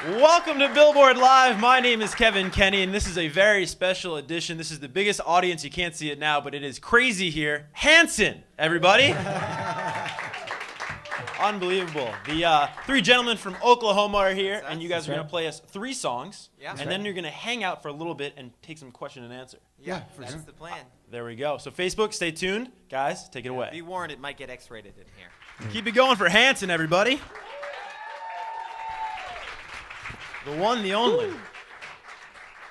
Welcome to Billboard Live. My name is Kevan Kenney, and this is a very special edition. This is the biggest audience. You can't see it now, but it is crazy here. Hanson, everybody. Unbelievable. The three gentlemen from Oklahoma are here, and you guys are going to play us 3 songs, and then you're going to hang out for a little bit and take some question and answer. Yeah, that's the plan. There we go. So Facebook, stay tuned. Guys, take it away. Be warned, it might get X-rated in here. Keep it going for Hanson, everybody. The one, the only.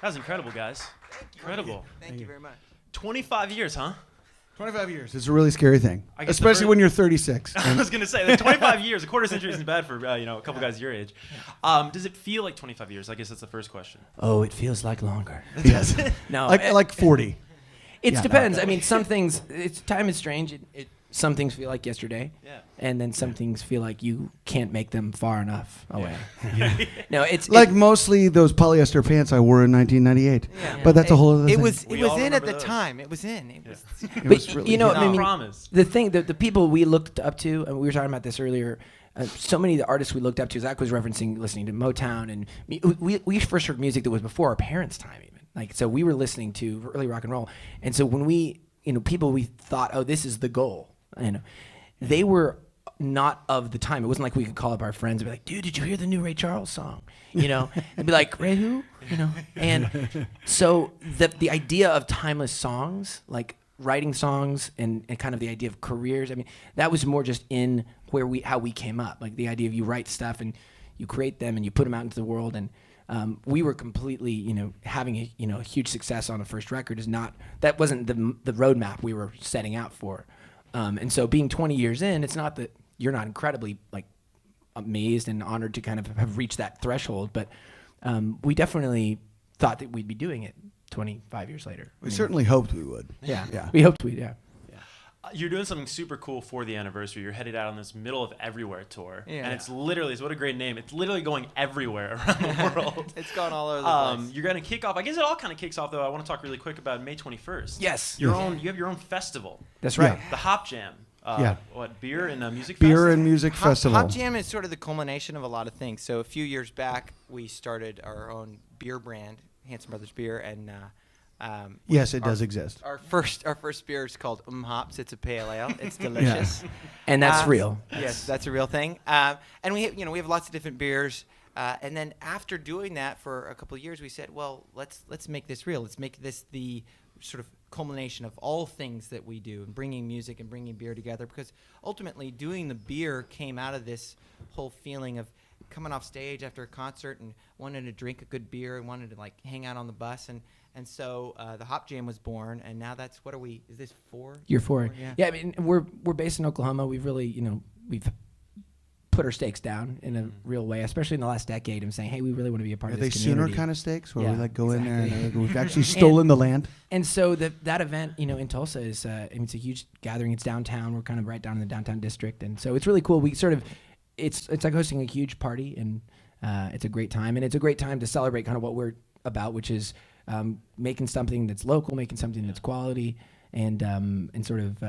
That was incredible, guys. Incredible. Thank you very much. 25 years, huh? 25 years. It's a really scary thing, I guess especially when you're 36. I was going to say, 25 years, a quarter century isn't bad for a couple guys your age. Does it feel like 25 years? I guess that's the first question. Oh, it feels like longer. Yes. No, like 40. it Yeah, depends. no. I mean, some things, time is strange. Some things feel like yesterday, and then some things feel like you can't make them far enough away. No, it's Like mostly those polyester pants I wore in 1998. Yeah. But that's a whole other It thing. was We in all at remember the those. time. It was in. It was. It was really you know, No, I mean, promise. the thing that the people we looked up to, and we were talking about this earlier. So many of the artists we looked up to, Zach was referencing listening to Motown, and we first heard music that was before our parents' time, even. Like, so we were listening to early rock and roll, and so when we, people we thought, oh, this is the goal, they were not of the time. It wasn't like we could call up our friends and be like, dude, did you hear the new Ray Charles song? And be like, Ray who? And so the idea of timeless songs, like writing songs and kind of the idea of careers, I mean, that was more just in how we came up. Like the idea of you write stuff and you create them and you put them out into the world. And we were completely, having a huge success on a first record that wasn't the roadmap we were setting out for. And so being 20 years in, it's not that you're not incredibly like amazed and honored to kind of have reached that threshold, but we definitely thought that we'd be doing it 25 years later. We certainly hoped we would. Yeah. We hoped we'd, You're doing something super cool for the anniversary. You're headed out on this Middle of Everywhere tour. Yeah. And it's what a great name. It's literally going everywhere around the world. It's gone all over the place. You're going to kick off. I guess it all kind of kicks off, though. I want to talk really quick about May 21st. Yes. You have your own festival. That's right. The Hop Jam. Beer and music Beer fest? and music festival. Hop Jam is sort of the culmination of a lot of things. So a few years back, we started our own beer brand, Hanson Brothers Beer, and Yes, it does exist. Our first beer is called Hops. It's a pale ale. It's delicious. And that's real. Yes, that's a real thing. And we have lots of different beers. And then after doing that for a couple of years, we said, well, let's make this real. Let's make this the sort of culmination of all things that we do, and bringing music and bringing beer together. Because ultimately, doing the beer came out of this whole feeling of coming off stage after a concert and wanting to drink a good beer and wanting to like hang out on the bus. And so the Hop Jam was born, and now that's, what are we, is this 4? Year 4. Yeah. Yeah, I mean, we're based in Oklahoma. We've really, we've put our stakes down in a real way, especially in the last decade, and saying, hey, we really want to be a part Are of they this community. sooner kind of stakes where Yeah, we like go in there exactly. and we've actually stolen the land? And so that event, in Tulsa is, it's a huge gathering. It's downtown. We're kind of right down in the downtown district, and so it's really cool. We sort of, it's like hosting a huge party, and it's a great time, and it's a great time to celebrate kind of what we're about, which is making something that's local, making something that's quality, and sort of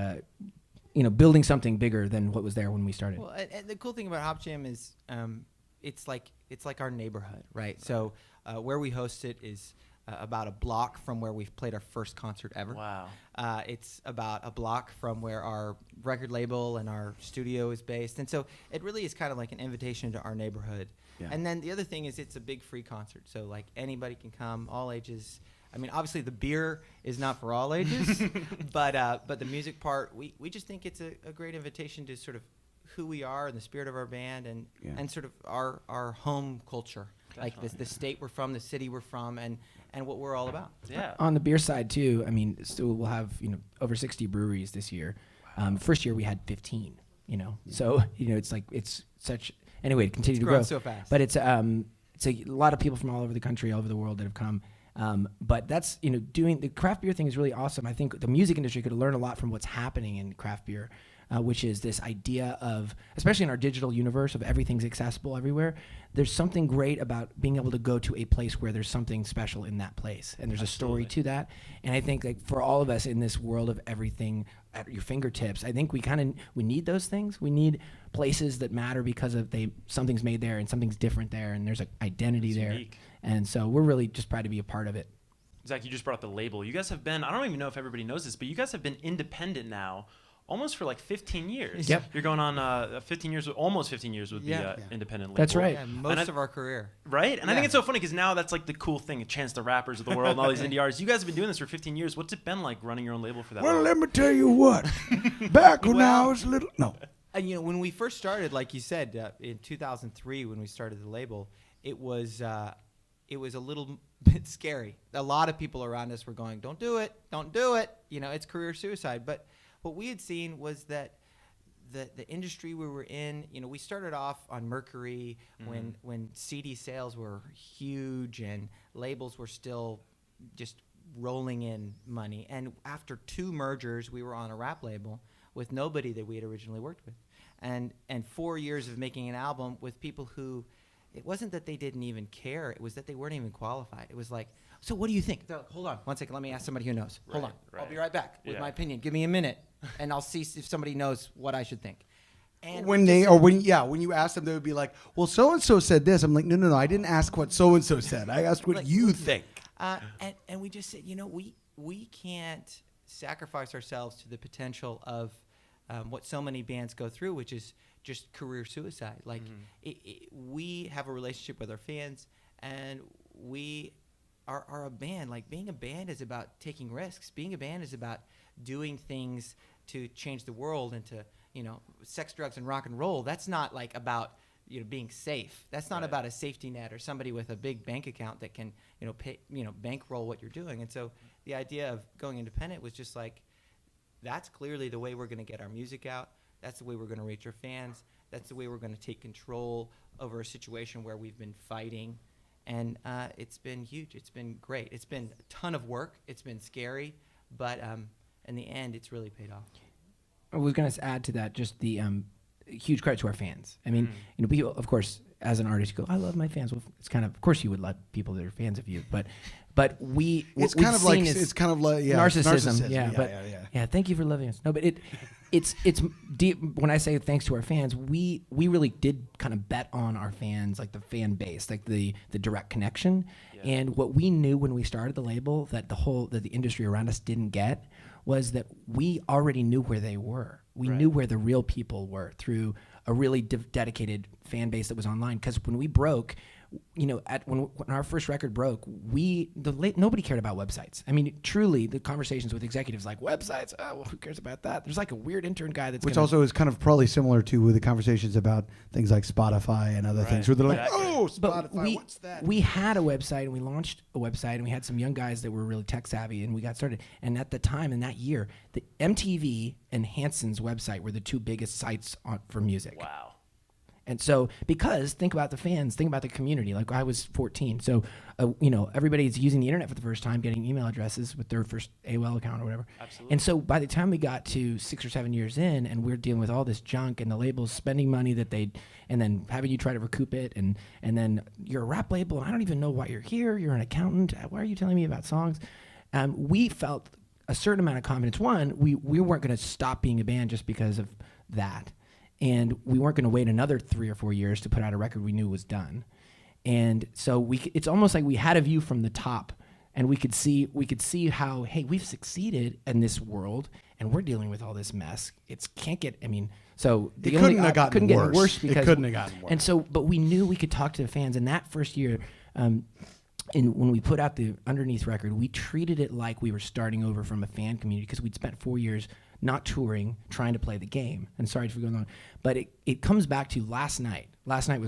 building something bigger than what was there when we started. Well, and the cool thing about Hop Jam is it's like our neighborhood, right? So where we host it is about a block from where we've played our first concert ever. Wow. It's about a block from where our record label and our studio is based. And so it really is kind of like an invitation to our neighborhood. Yeah. And then the other thing is it's a big free concert. So like anybody can come, all ages. I mean, obviously the beer is not for all ages, but the music part, we just think it's a great invitation to sort of who we are and the spirit of our band and sort of our home culture. Like the state we're from, the city we're from, and what we're all about. Yeah. On the beer side too, I mean, so we'll have over 60 breweries this year. First year we had 15. So it's like it's such anyway to continue to grow so fast. But it's a lot of people from all over the country, all over the world that have come. But that's doing the craft beer thing is really awesome. I think the music industry could learn a lot from what's happening in craft beer. which is this idea of, especially in our digital universe of everything's accessible everywhere, there's something great about being able to go to a place where there's something special in that place, and there's a story to that. And I think like for all of us in this world of everything at your fingertips, I think we need those things. We need places that matter because of something's made there and something's different there, and there's an identity there. Unique. And so we're really just proud to be a part of it. Zach, you just brought up the label. You guys have been, I don't even know if everybody knows this, but you guys have been independent now almost for like 15 years. Yep. You're going on 15 years, almost 15 years with the independent label. That's right. Yeah, most of our career. Right? And I Yeah. think it's so funny because now that's like the cool thing, Chance the Rappers of the world and all these indie artists. You guys have been doing this for 15 years. What's it been like running your own label for that Well, long? let me tell you what. Back when I was little. No. And when we first started, like you said, in 2003, when we started the label, it was a little bit scary. A lot of people around us were going, "Don't do it, don't do it." It's career suicide. But what we had seen was that the industry we were in, we started off on Mercury when CD sales were huge and labels were still just rolling in money. And after 2 mergers, we were on a rap label with nobody that we had originally worked with, and 4 years of making an album with people who. It wasn't that they didn't even care. It was that they weren't even qualified. It was like, so what do you think? They're like, hold on 1 second. Let me ask somebody who knows. Hold on. I'll be right back with my opinion. Give me a minute, and I'll see if somebody knows what I should think. And When you ask them, they would be like, well, so-and-so said this. I'm like, no, I didn't ask what so-and-so said. I asked what you think. And we just said, we can't sacrifice ourselves to the potential of what so many bands go through, which is just career suicide. Like we have a relationship with our fans, and we are a band. Like being a band is about taking risks. Being a band is about doing things to change the world and to sex, drugs, and rock and roll. That's not like about being safe. That's not about a safety net or somebody with a big bank account that can pay bankroll what you're doing. And so the idea of going independent was just like, that's clearly the way we're going to get our music out. That's the way we're going to reach our fans. That's the way we're going to take control over a situation where we've been fighting. And it's been huge. It's been great. It's been a ton of work. It's been scary. But in the end, it's really paid off. I was going to add to that just the huge credit to our fans. I mean, people, of course, as an artist, you go, I love my fans. Well, it's kind of course, you would love people that are fans of you. But it's kind of like narcissism. Yeah. Yeah. Thank you for loving us. No, but it's deep. When I say thanks to our fans, we really did kind of bet on our fans, like the fan base, like the direct connection. Yeah. And what we knew when we started the label that the industry around us didn't get was that we already knew where they were. We knew where the real people were through a really dedicated fan base that was online. Because when we broke, when our first record broke, nobody cared about websites. I mean, truly, the conversations with executives like websites. Oh, well, who cares about that? There's like a weird intern guy which also is kind of probably similar to the conversations about things like Spotify and other things where they're like, oh, Spotify, what's that? We had a website and we launched a website and we had some young guys that were really tech savvy and we got started. And at the time in that year, the MTV and Hanson's website were the 2 biggest sites for music. Wow. And so, because think about the fans, think about the community. Like I was 14, so everybody's using the internet for the first time, getting email addresses with their first AOL account or whatever. Absolutely. And so, by the time we got to 6 or 7 years in, and we're dealing with all this junk, and the labels spending money and then having you try to recoup it, and then you're a rap label, and I don't even know why you're here. You're an accountant. Why are you telling me about songs? We felt a certain amount of confidence. One, we weren't going to stop being a band just because of that. And we weren't going to wait another 3 or 4 years to put out a record we knew was done. And so it's almost like we had a view from the top, and we could see how, hey, we've succeeded in this world, and we're dealing with all this mess. It couldn't get any worse because it couldn't have gotten worse. And so, but we knew we could talk to the fans. And that first year, when we put out the Underneath record, we treated it like we were starting over from a fan community because we'd spent 4 years not touring, trying to play the game. And sorry for going on, but it comes back to last night. Last night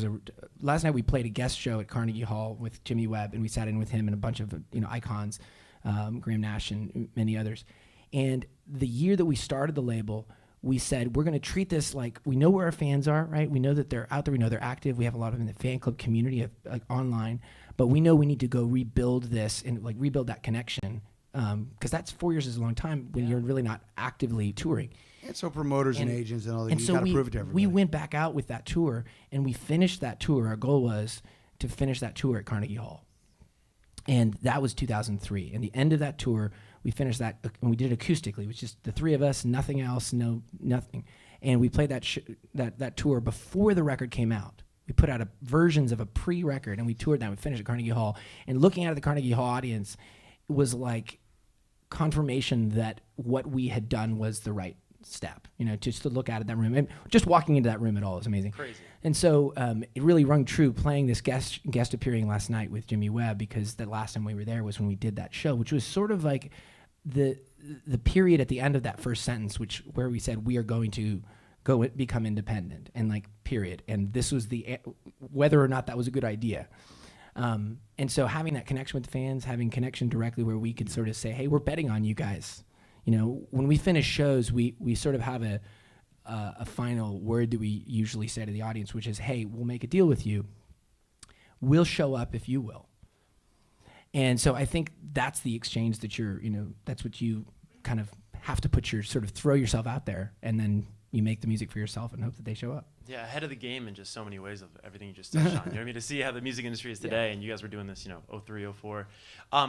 we played a guest show at Carnegie Hall with Jimmy Webb, and we sat in with him and a bunch of icons, Graham Nash and many others. And the year that we started the label, we said we're going to treat this like we know where our fans are, right? We know that they're out there. We know they're active. We have a lot of them in the fan club community, like online. But we know we need to go rebuild this and like rebuild that connection. Because that's 4 years is a long time when you're really not actively touring. And so promoters and agents and all that, And you so got to prove it to everybody. we went back out with that tour, and we finished that tour. Our goal was to finish that tour at Carnegie Hall. And that was 2003. And the end of that tour, we finished that, and we did it acoustically, which is the three of us, nothing else, nothing. And we played that tour before the record came out. We put out versions of a pre-record, and we toured that. We finished at Carnegie Hall. And looking at the Carnegie Hall audience was like confirmation that what we had done was the right step, just to look out at that room. And just walking into that room at all is amazing. Crazy. And so it really rung true playing this guest appearing last night with Jimmy Webb, because the last time we were there was when we did that show, which was sort of like the period at the end of that first sentence, where we said we are going to become independent, and like period. And this was whether or not that was a good idea. And so having that connection with the fans, having connection directly where we could sort of say, hey, we're betting on you guys. When we finish shows, we sort of have a final word that we usually say to the audience, which is, hey, we'll make a deal with you. We'll show up if you will. And so I think that's the exchange that that's what you kind of have to throw yourself out there, and then you make the music for yourself and hope that they show up. Yeah, ahead of the game in just so many ways of everything you just touched on. You know what I mean? To see how the music industry is today, and you guys were doing this, 03, 04.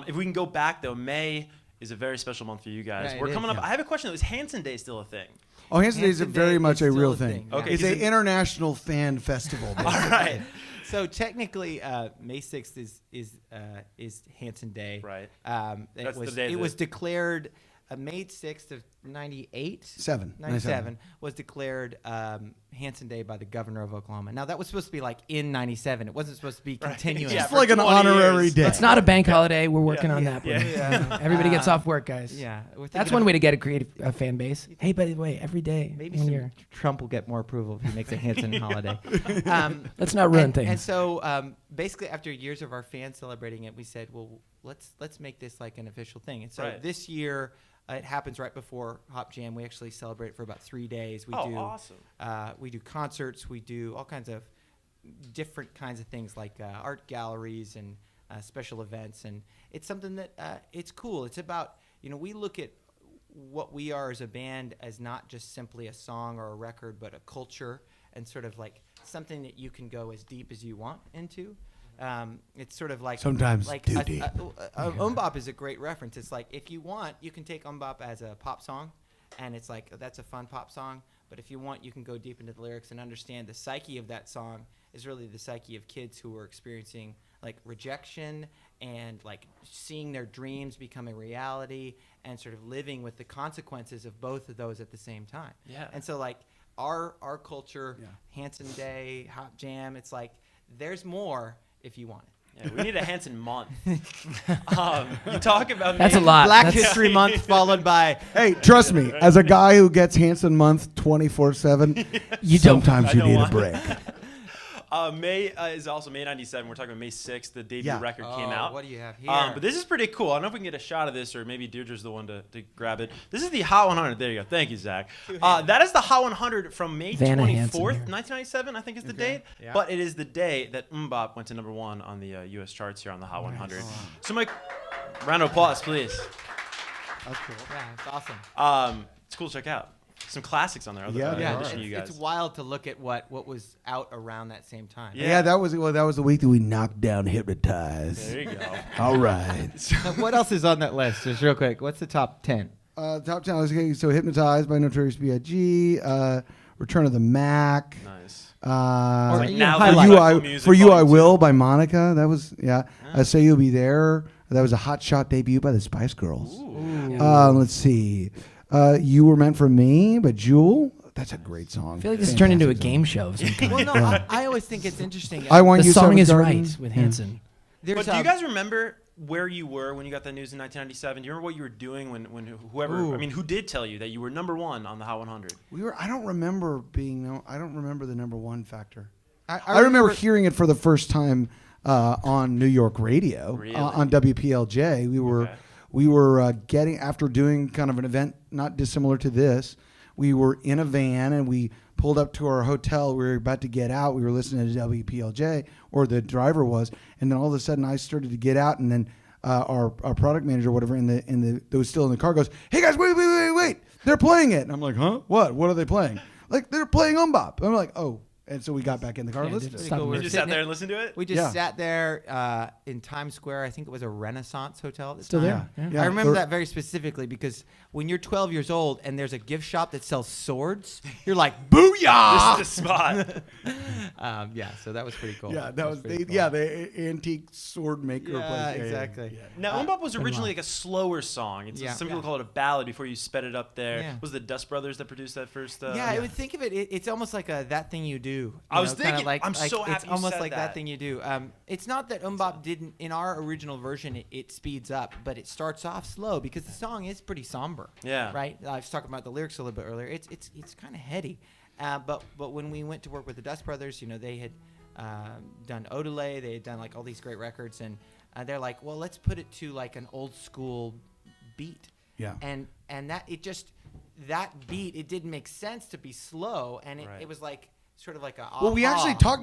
If we can go back, though, May is a very special month for you guys. Yeah, We're coming up. I have a question, though. Is Hanson Day still a thing? Oh, Hanson Day is very much a real thing. Okay, It's an international fan festival. All right. So technically, May 6th is Hanson Day. Right. It the day was declared May 6th of 97 was declared Hanson Day by the governor of Oklahoma. Now, that was supposed to be like in 97. It wasn't supposed to be continuing. Yeah, It's like an honorary years. day. It's not a bank holiday. We're working on that. Yeah. Everybody gets off work, guys. Yeah. That's one way to create a fan base. Hey, by the way, every day. Maybe Trump will get more approval if he makes a Hanson holiday. Let's not ruin things. And so basically, after years of our fans celebrating it, we said, well, let's make this like an official thing. And so this year, it happens right before Hop Jam. We actually celebrate for about 3 days. Awesome. We do concerts. We do all kinds of different kinds of things like art galleries and special events. And it's something that it's cool. It's about, we look at what we are as a band as not just simply a song or a record, but a culture and sort of like something that you can go as deep as you want into. It's sort of like Sometimes like too deep. MMMBOP is a great reference. It's like if you want, you can take MMMBOP as a pop song, and it's like that's a fun pop song. But if you want, you can go deep into the lyrics and understand the psyche of that song is really the psyche of kids who are experiencing like rejection and like seeing their dreams become a reality and sort of living with the consequences of both of those at the same time. Yeah. And so like our culture, Hanson Day, Hop Jam, it's like there's more if you want it. Yeah, we need a Hanson month. You talk about That's a lot. Black History Month followed by Hey, trust me, as a guy who gets Hanson month 24/7, sometimes you don't need a want- break. May is also May 97. We're talking about May 6th. The debut Yeah. record came out. What do you have here? But this is pretty cool. I don't know if we can get a shot of this, or maybe Deirdre's the one to grab it. This is the Hot 100. There you go. Thank you, Zach. That is the Hot 100 from May Vanna 24th, Hansen here. 1997, I think is the date. Yeah. But it is the day that MMMBOP went to #1 on the U.S. charts here on the Hot 100. So, Mike, round of applause, please. That's cool. Yeah, it's awesome. It's cool to check out. Some classics on there. Yeah, in yeah, addition to you guys. It's wild to look at what was out around that same time. Yeah. That was the week that we knocked down Hypnotize. There you go. All right. What else is on that list? Just real quick. What's the top 10? Top 10. Okay, so Hypnotized by Notorious B.I.G. Return of the Mac. Nice. Like now For You I Will by Monica. That was Say You'll Be There. That was a hot shot debut by the Spice Girls. Let's see. You Were Meant for Me by Jewel. That's a great song. I feel like this turned into a Fantastic game show of some kind. Well, no, I always think it's interesting. I Want The You song Savage is Garden. right with Hanson. But do you guys remember where you were when you got that news in 1997? Do you remember what you were doing when who did tell you that you were #1 on the Hot 100? I don't remember the #1 factor. I remember hearing it for the first time on New York radio. Really? On WPLJ. We were getting, after doing kind of an event not dissimilar to this, we were in a van and we pulled up to our hotel. We were about to get out. We were listening to WPLJ, or the driver was, and then all of a sudden I started to get out, and then our product manager or whatever that was still in the car goes, "Hey guys, wait! they're playing it. And I'm like, huh? What? What are they playing? Like, they're playing MMMBOP. I'm like, oh. And so we got back in the car and listened to it. Stop. Cool. You just sat there and listened to it? We just Yeah. sat there in Times Square. I think it was a Renaissance hotel at the Still time. there? Yeah. I remember that very specifically because when you're 12 years old and there's a gift shop that sells swords, you're like, booyah! This is the spot. Yeah, so that was pretty cool. Yeah, that was pretty cool. the antique sword maker Yeah, place. exactly. Now, MMMBOP was originally like a slower song. Yeah. Some people call it a ballad before you sped it up there. Yeah. Was it the Dust Brothers that produced that first? Yeah, I would think of it. It's almost like a That Thing You Do. I was kinda thinking, I'm so happy It's you almost said like that. Thing You Do. It's not that MMMBOP didn't, in our original version, it speeds up, but it starts off slow because the song is pretty somber. Yeah. Right? I was talking about the lyrics a little bit earlier. It's kind of heady. But when we went to work with the Dust Brothers, they had done Odelay, they had done like all these great records, and they're like, well, let's put it to like an old school beat. Yeah. And that beat, it didn't make sense to be slow, and Right. it was like sort of like a Well, we aha. actually talked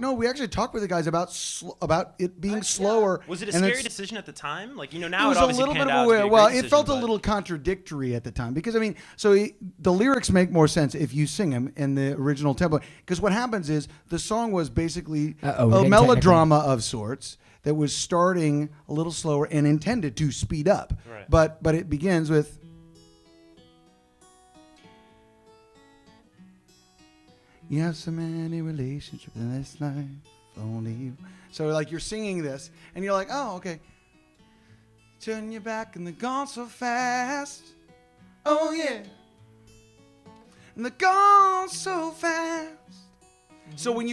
with the guys about it being slower. Was it a and scary it's- decision at the time? Like, It now was it a obviously little panned bit out of to be a a well. great It felt decision, a but- little contradictory at the time because the lyrics make more sense if you sing them in the original tempo. Because what happens is the song was basically Uh-oh, we're a getting melodrama of sorts that was starting a little slower and intended to speed up. Right. But it begins with. You have so many relationships in this life, only you. So like you're singing this, and you're like, oh, okay. Turn your back and they're gone so fast. Oh yeah. And they're gone so fast. Mm-hmm. So when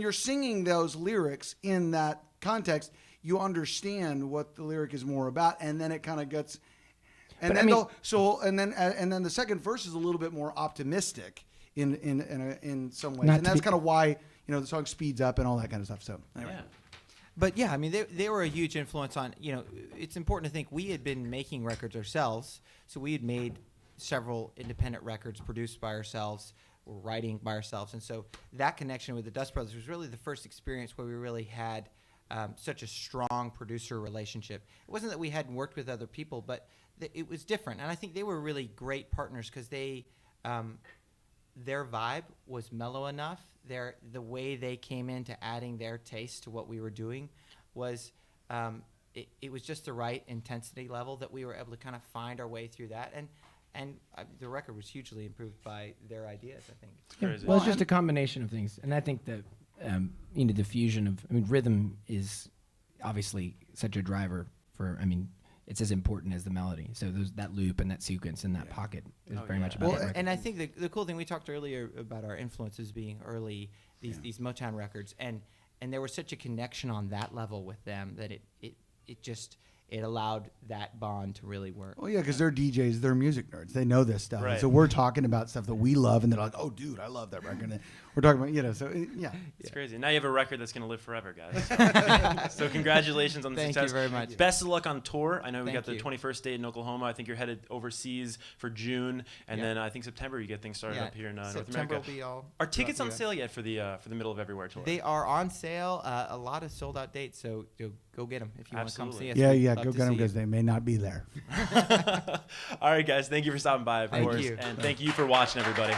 you're singing those lyrics in that context, you understand what the lyric is more about, and then it kind of gets. And But then and then the second verse is a little bit more optimistic in some ways, Not and to that's be- kind of why the song speeds up and all that kind of stuff. So anyway. Yeah. But yeah, I mean, they were a huge influence on, it's important to think we had been making records ourselves. So we had made several independent records produced by ourselves, writing by ourselves. And so that connection with the Dust Brothers was really the first experience where we really had such a strong producer relationship. It wasn't that we hadn't worked with other people, but it was different. And I think they were really great partners because their vibe was mellow enough. The way they came into adding their taste to what we were doing was it was just the right intensity level that we were able to kind of find our way through that. And the record was hugely improved by their ideas, I think. Crazy. Well, it's just a combination of things, and I think that the fusion of rhythm is obviously such a driver for. It's as important as the melody. So that loop and that sequence and that pocket is very much about Well, that record. And I think the cool thing, we talked earlier about our influences being early, these Motown records, and there was such a connection on that level with them that it allowed that bond to really work. Well, yeah, because they're DJs, they're music nerds. They know this stuff. Right. So we're talking about stuff that we love, and they're like, "Oh, dude, I love that record." And we're talking about, so yeah. It's crazy. Now you have a record that's going to live forever, guys. So congratulations on the Thank success. you very much. Best of luck on tour. I know we Thank got the you. 21st date in Oklahoma. I think you're headed overseas for June, and then I think September you get things started up here in North September America. will be all. Are tickets throughout on the sale yet for the middle of everywhere tour? They are on sale. A lot of sold out dates, so go get them if you want to come Absolutely. see us. We'd Yeah, love go to get them see you. because they may not be there. All right, guys. Thank you for stopping by, of Thank course. you. And thank you for watching, everybody.